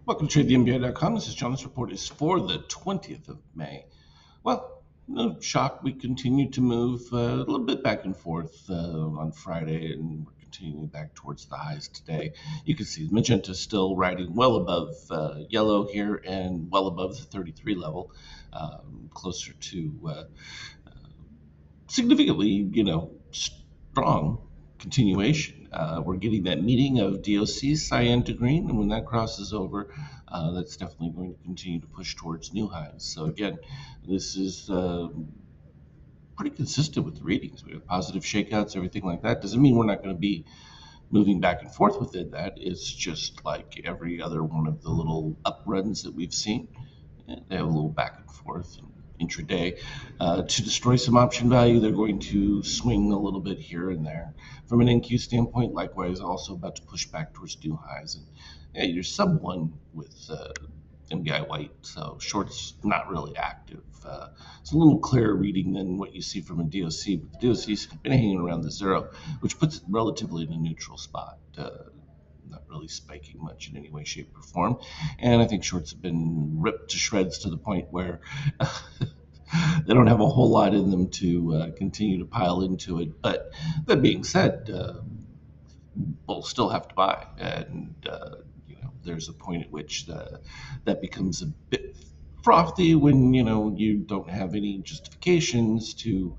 Welcome to TradeTheNBA.com. This is John. This report is for the 20th of May. Well, no shock. We continue to move a little bit back and forth on Friday, and we're continuing back towards the highs today. You can see magenta still riding well above yellow here and well above the 33 level, closer to significantly, strong continuation. We're getting that meeting of DOC, cyan to green, and when that crosses over, that's definitely going to continue to push towards new highs. So again, this is pretty consistent with the readings. We have positive shakeouts, everything like that. Doesn't mean we're not going to be moving back and forth within that. It's just like every other one of the little up runs that we've seen. They have a little back and forth intraday. To destroy some option value, they're going to swing a little bit here and there. From an NQ standpoint, likewise, also about to push back towards new highs. And yeah, you're sub one with MBI white, so short's not really active. It's a little clearer reading than what you see from a DOC, but the DOC's been hanging around the zero, which puts it relatively in a neutral spot. Not really spiking much in any way, shape, or form. And I think shorts have been ripped to shreds to the point where they don't have a whole lot in them to continue to pile into it. But that being said, bulls still have to buy. And, there's a point at which that becomes a bit frothy when you don't have any justifications to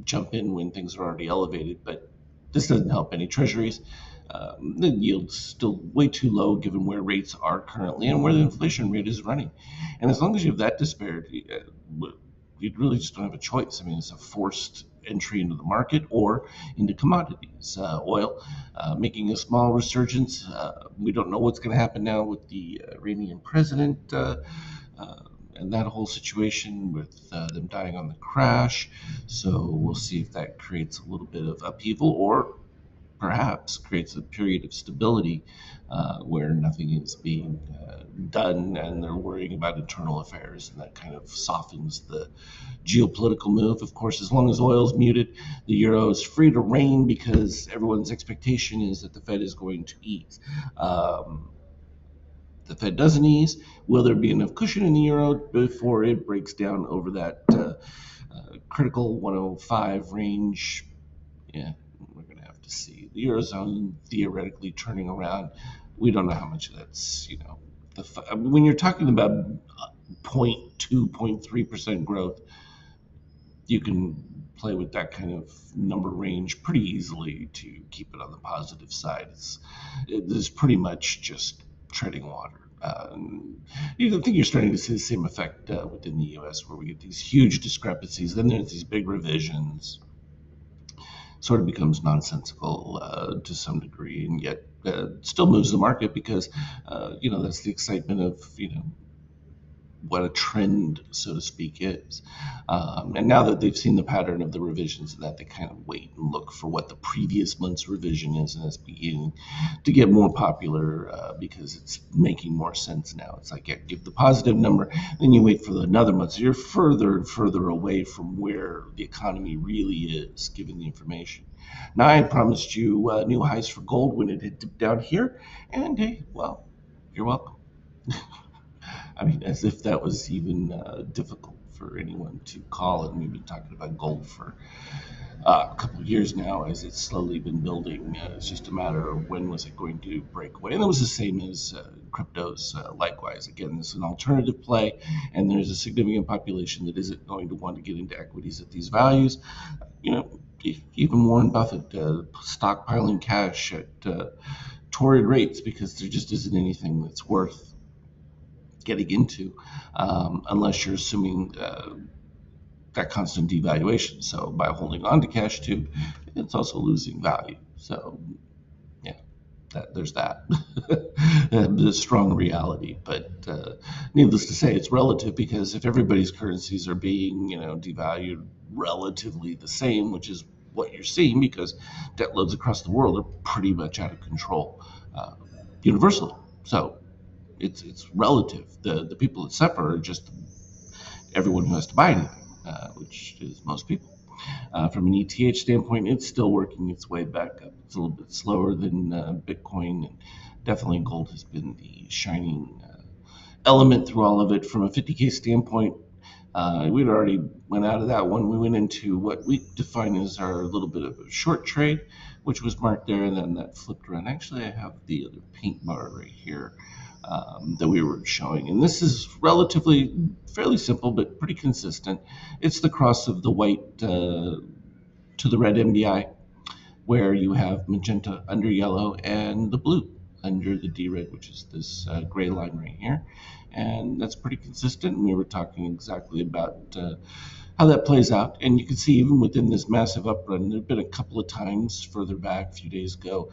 jump in when things are already elevated. But this doesn't help any treasuries. The yield's still way too low given where rates are currently and where the inflation rate is running. And as long as you have that disparity, you really just don't have a choice. I mean, it's a forced entry into the market or into commodities. Oil making a small resurgence. We don't know what's going to happen now with the Iranian president. And that whole situation with them dying on the crash. So we'll see if that creates a little bit of upheaval or perhaps creates a period of stability where nothing is being done and they're worrying about internal affairs, and that kind of softens the geopolitical move. Of course, as long as oil's muted, the euro is free to reign because everyone's expectation is that the Fed is going to ease. The Fed doesn't ease. Will there be enough cushion in the euro before it breaks down over that critical 105 range? Yeah, we're going to have to see. The Eurozone theoretically turning around. We don't know how much of that's, when you're talking about 0.2, 0.3% growth, you can play with that kind of number range pretty easily to keep it on the positive side. It's pretty much just treading water. I think you're starting to see the same effect within the U.S., where we get these huge discrepancies. Then there's these big revisions. Sort of becomes nonsensical to some degree, and yet still moves the market because that's the excitement of what a trend, so to speak, is. And now that they've seen the pattern of the revisions, that they kind of wait and look for what the previous month's revision is, and it's beginning to get more popular because it's making more sense now. It's like, yeah, give the positive number, then you wait for another month. So you're further and further away from where the economy really is, given the information. Now, I promised you new highs for gold when it had dipped down here, and hey, well, you're welcome. I mean, as if that was even difficult for anyone to call. And we've been talking about gold for a couple of years now as it's slowly been building. It's just a matter of when was it going to break away. And it was the same as cryptos, likewise. Again, this is an alternative play, and there's a significant population that isn't going to want to get into equities at these values. Even Warren Buffett stockpiling cash at torrid rates because there just isn't anything that's worth getting into unless you're assuming that constant devaluation. So by holding on to cash too, it's also losing value. So yeah, there's that. The strong reality. But needless to say, it's relative, because if everybody's currencies are being devalued relatively the same, which is what you're seeing, because debt loads across the world are pretty much out of control universally. So it's relative. The people that suffer are just everyone who has to buy anything, which is most people. From an ETH standpoint, it's still working its way back up. It's a little bit slower than Bitcoin and definitely gold has been the shining element through all of it. From a 50K standpoint, we'd already went out of that one. We went into what we define as our little bit of a short trade, which was marked there, and then that flipped around. Actually, I have the other pink bar right here that we were showing, and this is relatively fairly simple but pretty consistent. It's the cross of the white to the red MBI, where you have magenta under yellow and the blue under the D-red, which is this gray line right here. And that's pretty consistent. And we were talking exactly about how that plays out. And you can see even within this massive uprun, there have been a couple of times further back, a few days ago,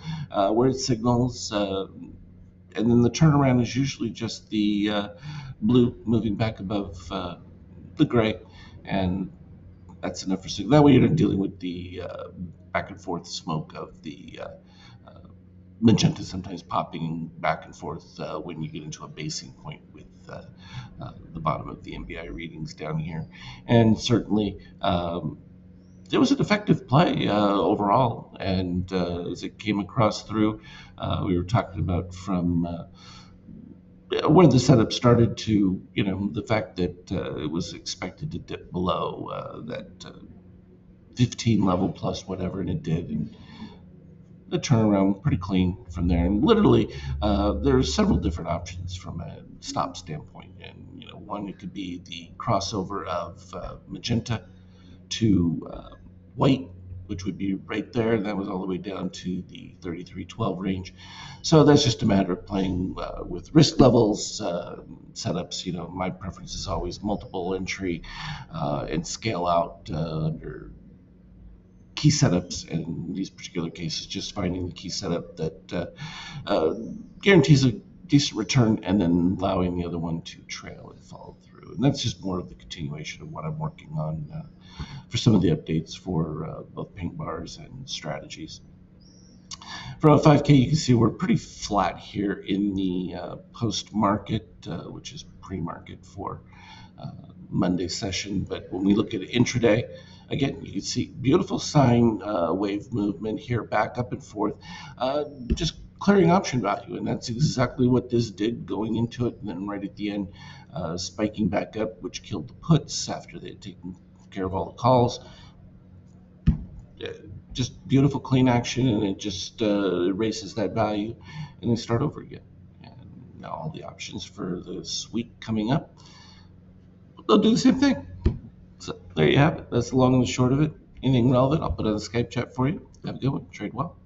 where it signals, and then the turnaround is usually just the blue moving back above the gray. And that's enough for signal. That way you're not dealing with the back and forth smoke of the magenta sometimes popping back and forth when you get into a basing point with the bottom of the MBI readings down here. And certainly it was an effective play overall. And as it came across through, we were talking about from where the setup started to, the fact that it was expected to dip below that 15 level plus whatever, and it did. And the turnaround pretty clean from there. And literally, there's several different options from a stop standpoint. And, one, it could be the crossover of magenta to white, which would be right there. That was all the way down to the 3312 range. So that's just a matter of playing with risk levels, setups. My preference is always multiple entry and scale out under key setups. And in these particular cases, just finding the key setup that guarantees a decent return and then allowing the other one to trail and follow through. And that's just more of the continuation of what I'm working on for some of the updates for both pink bars and strategies. From a 5K, you can see we're pretty flat here in the post-market, which is pre-market for Monday session. But when we look at intraday, again, you can see beautiful sine wave movement here, back up and forth, just clearing option value. And that's exactly what this did going into it. And then right at the end, spiking back up, which killed the puts after they had taken care of all the calls. Just beautiful clean action, and it just erases that value, and then start over again. And now all the options for this week coming up, they'll do the same thing. So there you have it. That's the long and the short of it. Anything relevant, I'll put on the Skype chat for you. Have a good one. Trade well.